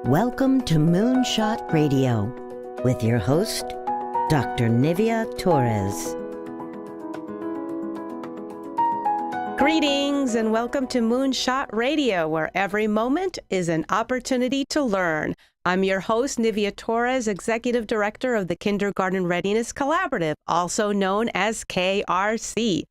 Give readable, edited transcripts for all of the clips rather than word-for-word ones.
Welcome to Moonshot Radio with your host, Dr. Nivea Torres. Greetings and welcome to Moonshot Radio, where every moment is an opportunity to learn. I'm your host, Nivea Torres, Executive Director of the Kindergarten Readiness Collaborative, also known as KRC.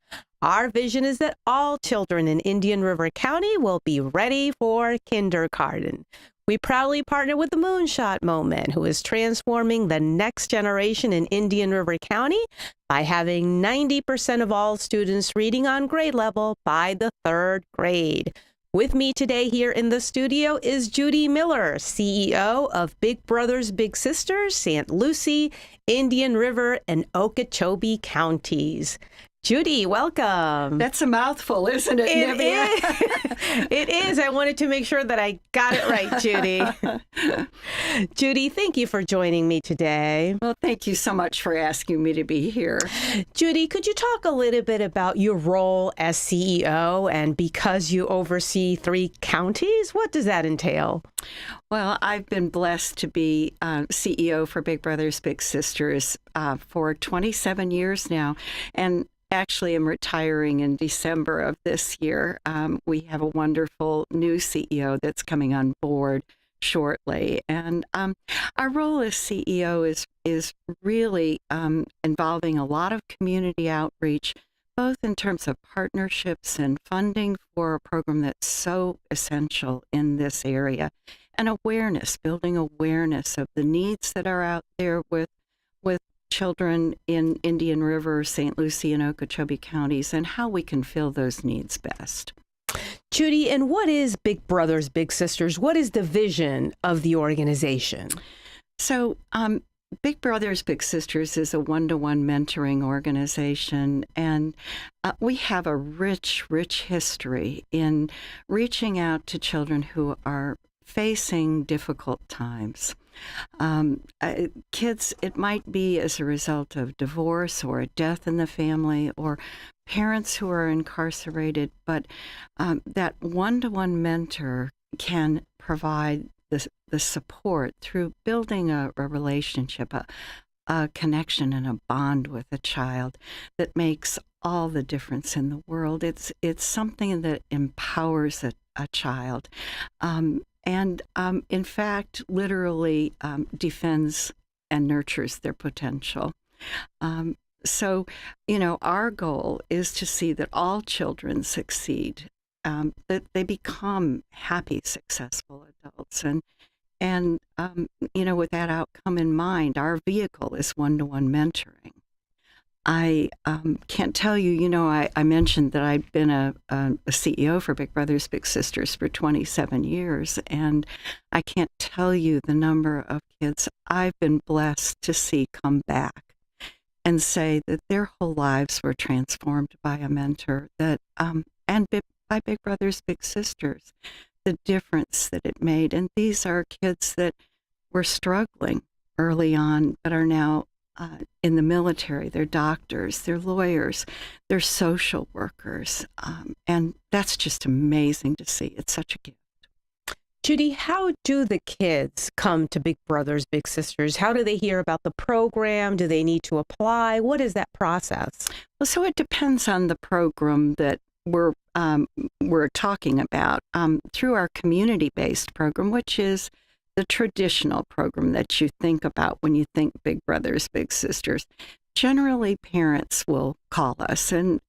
Our vision is that all children in Indian River County will be ready for kindergarten. We proudly partner with the Moonshot Moment, who is transforming the next generation in Indian River County by having 90% of all students reading on grade level by the third grade. With me today here in the studio is Judy Miller, CEO of Big Brothers Big Sisters, St. Lucie, Indian River, and Okeechobee counties. Judy, welcome. That's a mouthful, isn't it, Nivea? It is. I wanted to make sure that I got it right, Judy. Judy, thank you for joining me today. Well, thank you so much for asking me to be here. Judy, could you talk a little bit about your role as CEO, and because you oversee 3 counties, what does that entail? Well, I've been blessed to be CEO for Big Brothers Big Sisters for 27 years now, and actually, I'm retiring in December of this year. We have a wonderful new CEO that's coming on board shortly. And our role as CEO is really involving a lot of community outreach, both in terms of partnerships and funding for a program that's so essential in this area, and awareness, building awareness of the needs that are out there with children in Indian River, St. Lucie, and Okeechobee counties, and how we can fill those needs best. Judy, and what is Big Brothers Big Sisters? What is the vision of the organization? So, Big Brothers Big Sisters is a one-to-one mentoring organization, and we have a rich history in reaching out to children who are facing difficult times. Kids, it might be as a result of divorce or a death in the family, or parents who are incarcerated, but that one-to-one mentor can provide the support through building a relationship, a connection and a bond with a child that makes all the difference in the world. It's something that empowers a child. And in fact, literally defends and nurtures their potential. So, our goal is to see that all children succeed, that they become happy, successful adults. And with that outcome in mind, our vehicle is one-to-one mentoring. I can't tell you, I mentioned that I've been a CEO for Big Brothers Big Sisters for 27 years, and I can't tell you the number of kids I've been blessed to see come back and say that their whole lives were transformed by a mentor, by Big Brothers Big Sisters, the difference that it made. And these are kids that were struggling early on, but are now in the military. They're doctors, they're lawyers, they're social workers. And that's just amazing to see. It's such a gift. Judy, how do the kids come to Big Brothers Big Sisters? How do they hear about the program? Do they need to apply? What is that process? Well, so it depends on the program that we're talking about. Through our community-based program, which is the traditional program that you think about when you think Big Brothers Big Sisters. Generally, parents will call us, and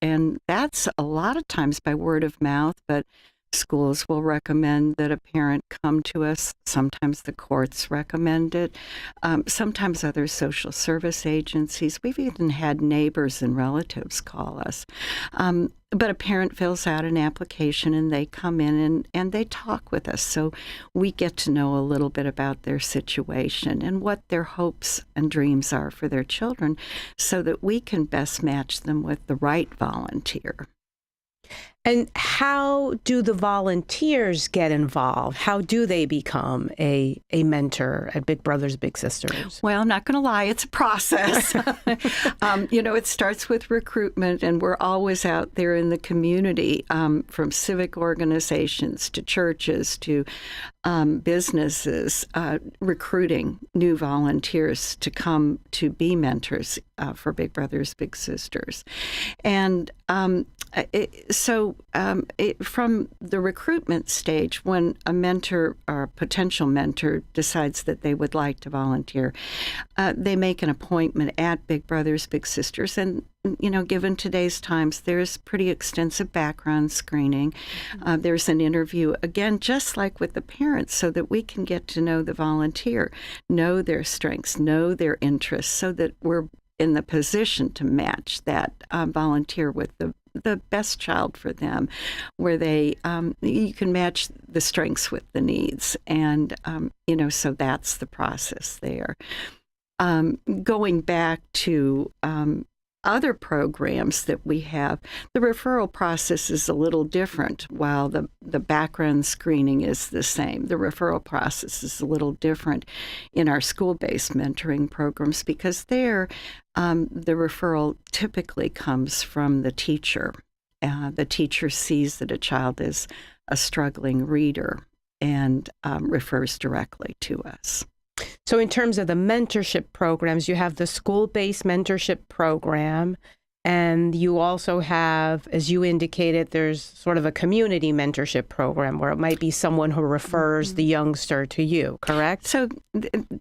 that's a lot of times by word of mouth, but schools will recommend that a parent come to us. Sometimes the courts recommend it. Sometimes other social service agencies. We've even had neighbors and relatives call us. But a parent fills out an application and they come in and they talk with us. So we get to know a little bit about their situation and what their hopes and dreams are for their children so that we can best match them with the right volunteer. And how do the volunteers get involved? How do they become a mentor at Big Brothers Big Sisters? Well, I'm not going to lie, it's a process. It starts with recruitment, and we're always out there in the community, from civic organizations to churches to businesses, recruiting new volunteers to come to be mentors for Big Brothers Big Sisters. And from the recruitment stage, when a mentor or a potential mentor decides that they would like to volunteer, they make an appointment at Big Brothers Big Sisters. And, given today's times, there's pretty extensive background screening. There's an interview, again, just like with the parents, so that we can get to know the volunteer, know their strengths, know their interests, so that we're in the position to match that volunteer with the best child for them, where you can match the strengths with the needs. And, so that's the process there. Going back to other programs that we have, the referral process is a little different. While the background screening is the same, the referral process is a little different in our school-based mentoring programs, because there, the referral typically comes from the teacher. The teacher sees that a child is a struggling reader and refers directly to us. So in terms of the mentorship programs, you have the school-based mentorship program, and you also have, as you indicated, there's sort of a community mentorship program where it might be someone who refers the youngster to you, correct? So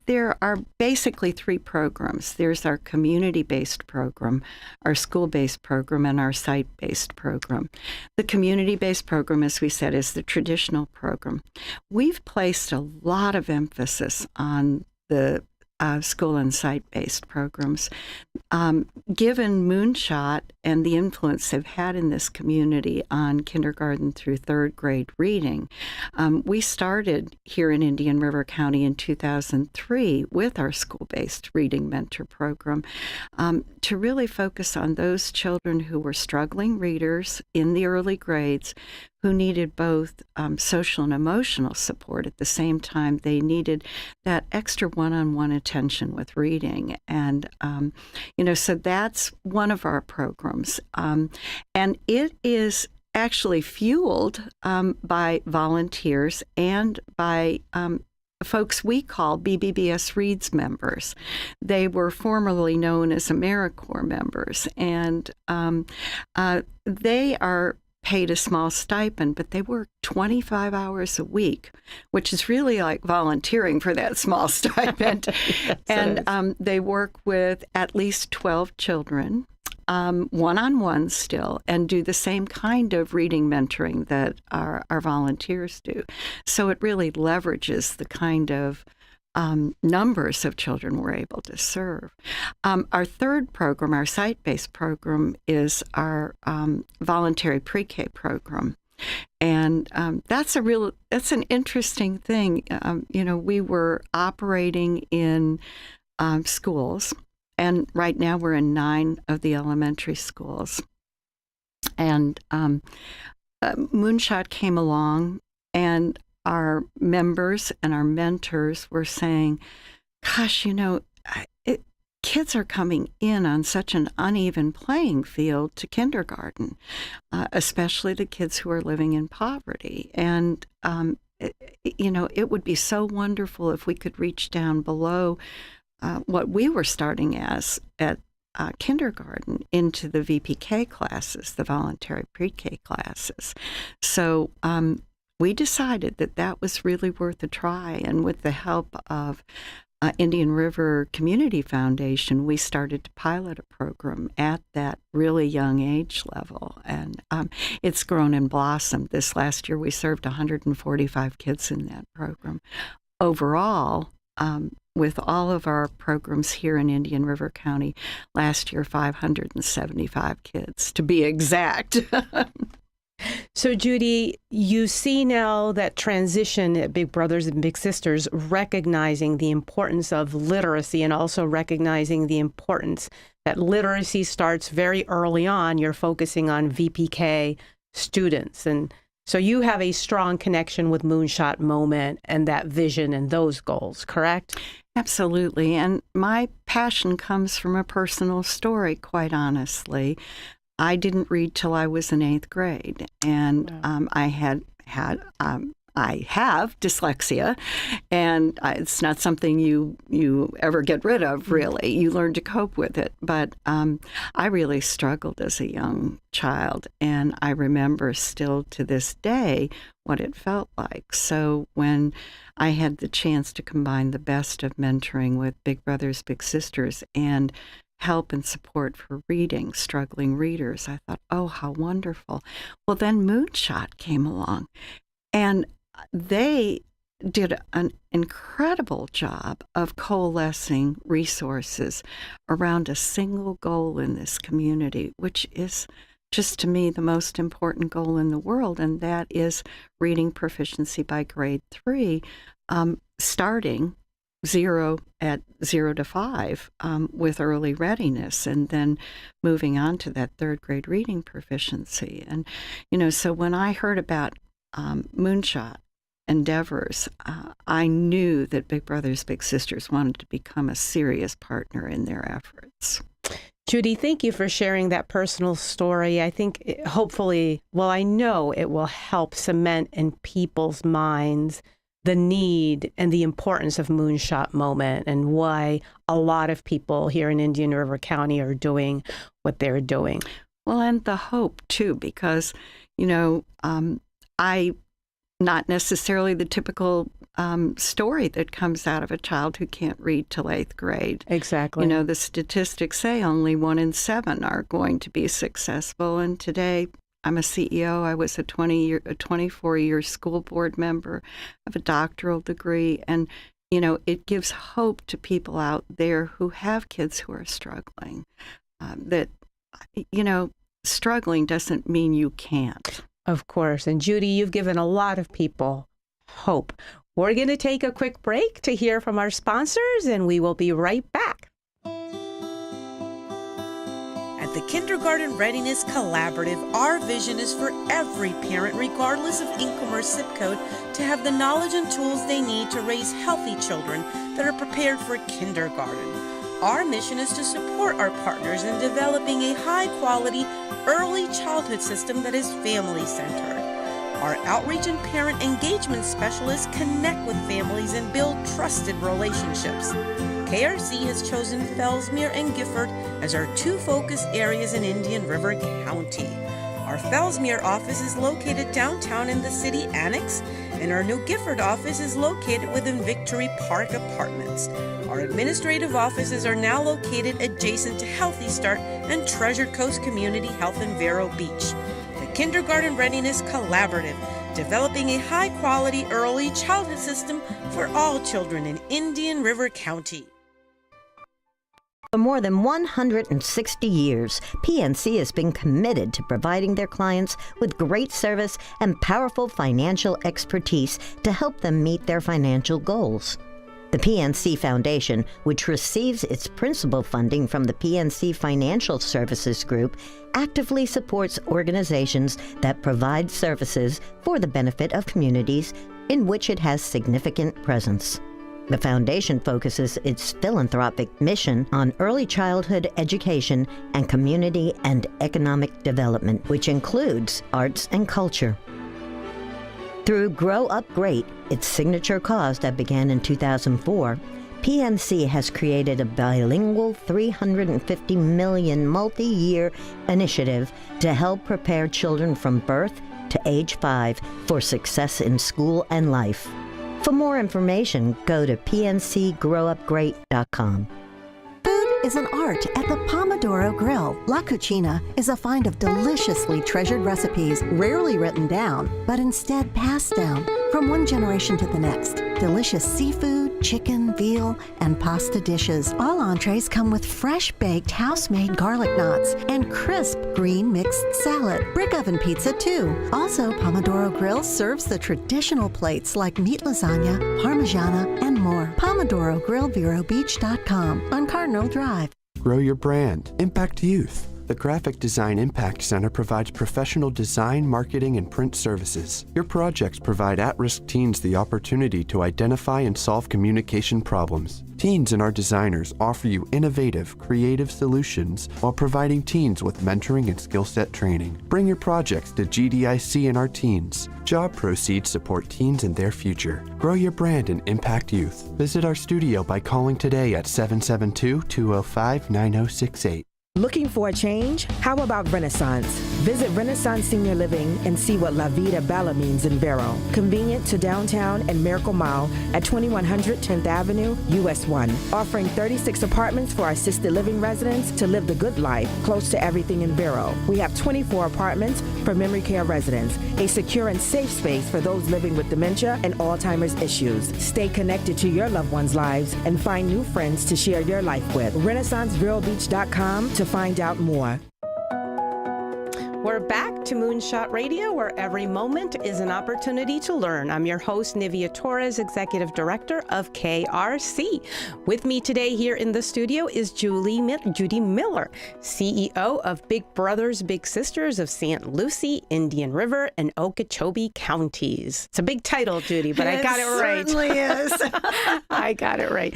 there are basically three programs. There's our community-based program, our school-based program, and our site-based program. The community-based program, as we said, is the traditional program. We've placed a lot of emphasis on the school and site-based programs. Given Moonshot and the influence they've had in this community on kindergarten through third grade reading, we started here in Indian River County in 2003 with our school-based reading mentor program to really focus on those children who were struggling readers in the early grades, who needed both social and emotional support. At the same time, they needed that extra one-on-one attention with reading. And, so that's one of our programs. And it is actually fueled by volunteers and by folks we call BBBS Reads members. They were formerly known as AmeriCorps members, and they are paid a small stipend, but they work 25 hours a week, which is really like volunteering for that small stipend. And they work with at least 12 children, one-on-one still, and do the same kind of reading mentoring that our volunteers do. So it really leverages the kind of numbers of children we're able to serve. Our third program, our site-based program, is our voluntary pre-K program. And that's an interesting thing. We were operating in schools, and right now we're in 9 of the elementary schools. And Moonshot came along, and our members and our mentors were saying, gosh, kids are coming in on such an uneven playing field to kindergarten, especially the kids who are living in poverty. And, it would be so wonderful if we could reach down below what we were starting as at kindergarten into the VPK classes, the voluntary pre-K classes. So we decided that was really worth a try, and with the help of Indian River Community Foundation, we started to pilot a program at that really young age level, and it's grown and blossomed. This last year, we served 145 kids in that program. Overall, with all of our programs here in Indian River County, last year, 575 kids, to be exact. So, Judy, you see now that transition at Big Brothers and Big Sisters, recognizing the importance of literacy and also recognizing the importance that literacy starts very early on. You're focusing on VPK students. And so you have a strong connection with Moonshot Moment and that vision and those goals, correct? Absolutely. And my passion comes from a personal story, quite honestly. I didn't read till I was in 8th grade, and I have dyslexia, and it's not something you ever get rid of, really. You learn to cope with it. But I really struggled as a young child, and I remember still to this day what it felt like. So when I had the chance to combine the best of mentoring with Big Brothers, Big Sisters, and help and support for reading, struggling readers, I thought, oh, how wonderful. Well, then Moonshot came along, and they did an incredible job of coalescing resources around a single goal in this community, which is just to me the most important goal in the world, and that is reading proficiency by grade 3, starting 0 to 5 with early readiness, and then moving on to that 3rd grade reading proficiency. And, so when I heard about Moonshot endeavors, I knew that Big Brothers Big Sisters wanted to become a serious partner in their efforts. Judy, thank you for sharing that personal story. I think I know it will help cement in people's minds the need and the importance of Moonshot Moment and why a lot of people here in Indian River County are doing what they're doing. Well, and the hope, too, because, not necessarily the typical story that comes out of a child who can't read till 8th grade. Exactly. The statistics say only 1 in 7 are going to be successful. And today, I'm a CEO. I was a 24-year school board member. I have a doctoral degree. And, it gives hope to people out there who have kids who are struggling. That, struggling doesn't mean you can't. Of course. And Judy, you've given a lot of people hope. We're going to take a quick break to hear from our sponsors, and we will be right back. At the Kindergarten Readiness Collaborative, our vision is for every parent, regardless of income or zip code, to have the knowledge and tools they need to raise healthy children that are prepared for kindergarten. Our mission is to support our partners in developing a high-quality early childhood system that is family-centered. Our outreach and parent engagement specialists connect with families and build trusted relationships. KRC has chosen Fellsmere and Gifford as our 2 focus areas in Indian River County. Our Fellsmere office is located downtown in the city annex, and our New Gifford office is located within Victory Park Apartments. Our administrative offices are now located adjacent to Healthy Start and Treasure Coast Community Health in Vero Beach. The Kindergarten Readiness Collaborative, developing a high-quality early childhood system for all children in Indian River County. For more than 160 years, PNC has been committed to providing their clients with great service and powerful financial expertise to help them meet their financial goals. The PNC Foundation, which receives its principal funding from the PNC Financial Services Group, actively supports organizations that provide services for the benefit of communities in which it has significant presence. The foundation focuses its philanthropic mission on early childhood education and community and economic development, which includes arts and culture. Through Grow Up Great, its signature cause that began in 2004, PNC has created a bilingual $350 million multi-year initiative to help prepare children from birth to age 5 for success in school and life. For more information, go to pncgrowupgreat.com. Food is an art at the Pomodoro Grill. La Cucina is a find of deliciously treasured recipes, rarely written down, but instead passed down from one generation to the next. Delicious seafood, chicken, veal, and pasta dishes. All entrees come with fresh-baked, house-made garlic knots and crisp green mixed salad. Brick oven pizza, too. Also, Pomodoro Grill serves the traditional plates like meat lasagna, parmigiana, and more. Pomodoro Grill, VeroBeach.com on Cardinal Drive. Grow your brand. Impact youth. The Graphic Design Impact Center provides professional design, marketing, and print services. Your projects provide at-risk teens the opportunity to identify and solve communication problems. Teens and our designers offer you innovative, creative solutions while providing teens with mentoring and skill set training. Bring your projects to GDIC and our teens. Job proceeds support teens and their future. Grow your brand and impact youth. Visit our studio by calling today at 772-205-9068. Looking for a change? How about Renaissance? Visit Renaissance Senior Living and see what La Vida Bella means in Vero. Convenient to downtown and Miracle Mile at 2100 10th Avenue, US 1. Offering 36 apartments for assisted living residents to live the good life close to everything in Vero. We have 24 apartments for memory care residents, a secure and safe space for those living with dementia and Alzheimer's issues. Stay connected to your loved ones' lives and find new friends to share your life with. RenaissanceVeroBeach.com to find out more. We're back to Moonshot Radio, where every moment is an opportunity to learn. I'm your host, Nivea Torres, Executive Director of KRC. With me today here in the studio is Judy Miller, CEO of Big Brothers Big Sisters of St. Lucie, Indian River, and Okeechobee counties. It's a big title, Judy, but I got it right. It certainly is. I got it right.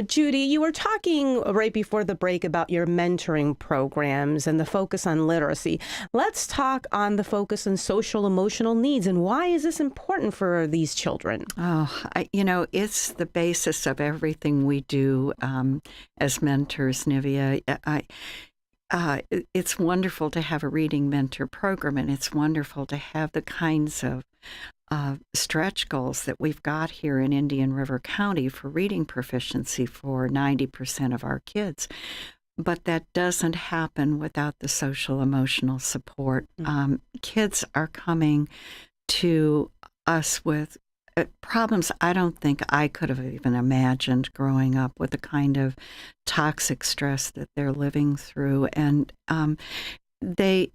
Judy, you were talking right before the break about your mentoring programs and the focus on literacy. Let's talk on the focus on social emotional needs, and why is this important for these children? It's the basis of everything we do as mentors, Nivea. It's wonderful to have a reading mentor program, and it's wonderful to have the kinds of stretch goals that we've got here in Indian River County for reading proficiency for 90% of our kids. But that doesn't happen without the social emotional support. Kids are coming to us with problems I don't think I could have even imagined growing up, with the kind of toxic stress that they're living through. And they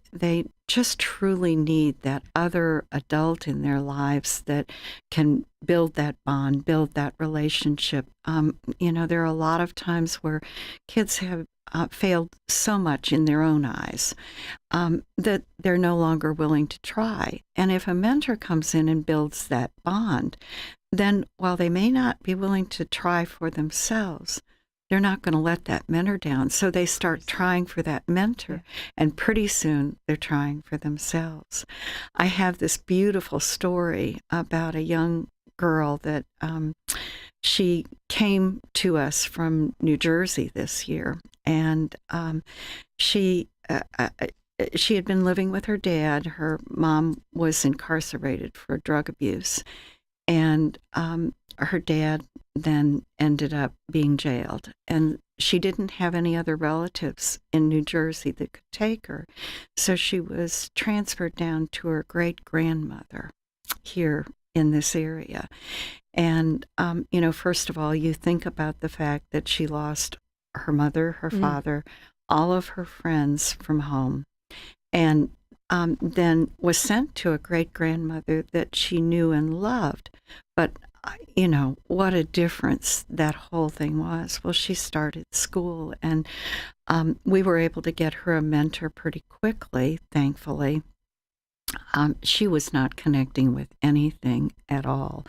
just truly need that other adult in their lives that can build that bond, build that relationship. There are a lot of times where kids have failed so much in their own eyes that they're no longer willing to try. And if a mentor comes in and builds that bond, then while they may not be willing to try for themselves, they're not going to let that mentor down. So they start trying for that mentor, and pretty soon they're trying for themselves. I have this beautiful story about a young girl that she came to us from New Jersey this year, and she had been living with her dad. Her mom was incarcerated for drug abuse, and her dad then ended up being jailed. And she didn't have any other relatives in New Jersey that could take her, so she was transferred down to her great-grandmother here in this area. And, first of all, you think about the fact that she lost her mother, her father, all of her friends from home, and then was sent to a great-grandmother that she knew and loved. But, what a difference that whole thing was. Well, she started school, and we were able to get her a mentor pretty quickly, thankfully. She was not connecting with anything at all.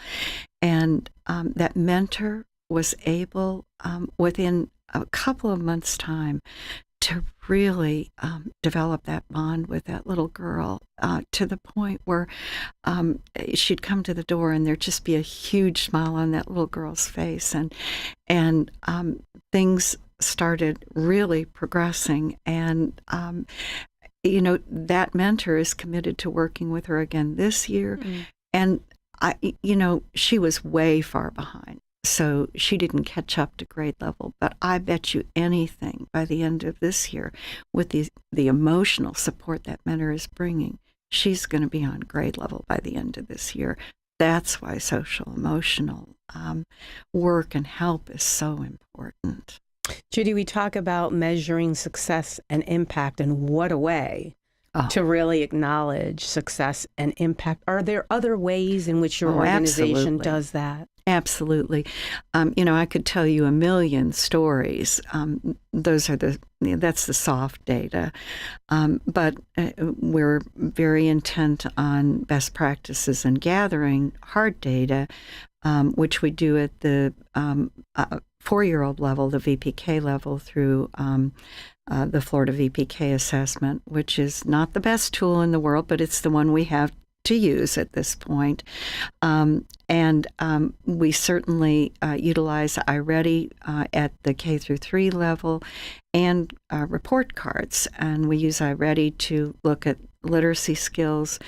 And that mentor was able, within a couple of months' time, to really develop that bond with that little girl, to the point where she'd come to the door and there'd just be a huge smile on that little girl's face. And things started really progressing. And that mentor is committed to working with her again this year. And, she was way far behind, so she didn't catch up to grade level. But I bet you anything, by the end of this year, with the emotional support that mentor is bringing, she's going to be on grade level by the end of this year. That's why social emotional work and help is so important. Judy, we talk about measuring success and impact, and what a way to really acknowledge success and impact. Are there other ways in which your organization absolutely. does that? Absolutely. I could tell you a million stories. That's the soft data. But we're very intent on best practices and gathering hard data, which we do at the 4-year-old level, the VPK level, through the Florida VPK assessment, which is not the best tool in the world, but it's the one we have to use at this point. And we certainly utilize iReady at the K through 3 level and report cards. And we use iReady to look at literacy skills.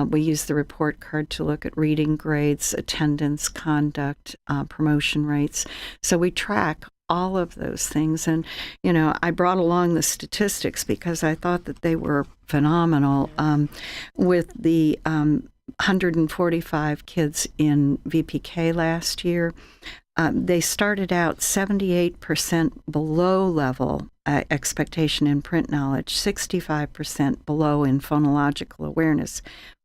We use the report card to look at reading grades, attendance, conduct, promotion rates. So we track all of those things. And, I brought along the statistics because I thought that they were phenomenal. With the 145 kids in VPK last year, they started out 78% below level expectation in print knowledge, 65% below in phonological awareness,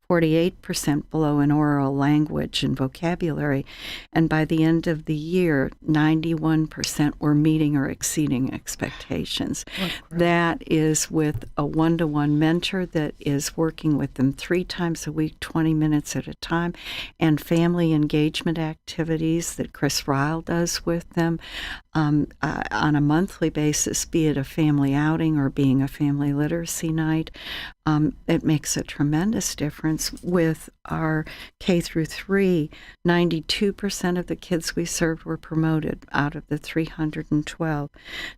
48% below in oral language and vocabulary, and by the end of the year, 91% were meeting or exceeding expectations. That is with a one-to-one mentor that is working with them 3 times a week, 20 minutes at a time, and family engagement activities that Chris Ryle does with them on a monthly basis, be it a family outing or being a family literacy night. It makes a tremendous difference. With our K through 3, 92% of the kids we served were promoted out of the 312.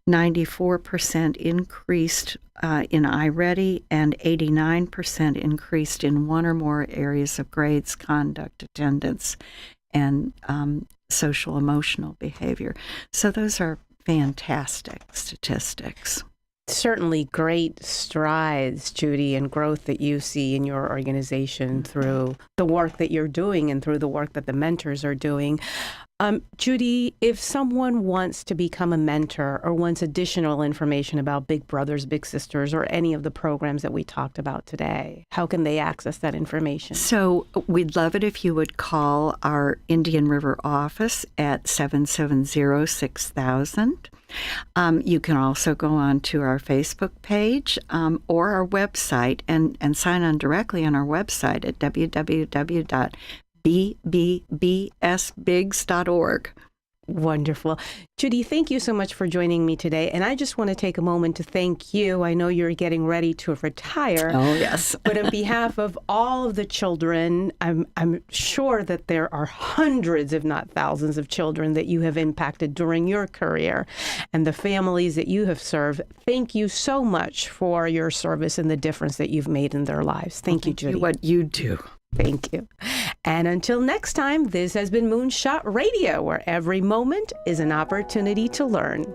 94% increased in iReady, and 89% increased in one or more areas of grades, conduct, attendance, and social emotional behavior. So those are fantastic statistics. Certainly great strides, Judy, and growth that you see in your organization through the work that you're doing and through the work that the mentors are doing. Judy, if someone wants to become a mentor or wants additional information about Big Brothers, Big Sisters, or any of the programs that we talked about today, how can they access that information? So we'd love it if you would call our Indian River office at 770-6000. You can also go on to our Facebook page or our website and sign on directly on our website at www.bbbsbigs.org. Wonderful. Judy, thank you so much for joining me today. And I just want to take a moment to thank you. I know you're getting ready to retire. Oh, yes. But on behalf of all of the children, I'm sure that there are hundreds, if not thousands, of children that you have impacted during your career and the families that you have served. Thank you so much for your service and the difference that you've made in their lives. Thank you, Judy. What you do. Thank you. And until next time, this has been Moonshot Radio, where every moment is an opportunity to learn.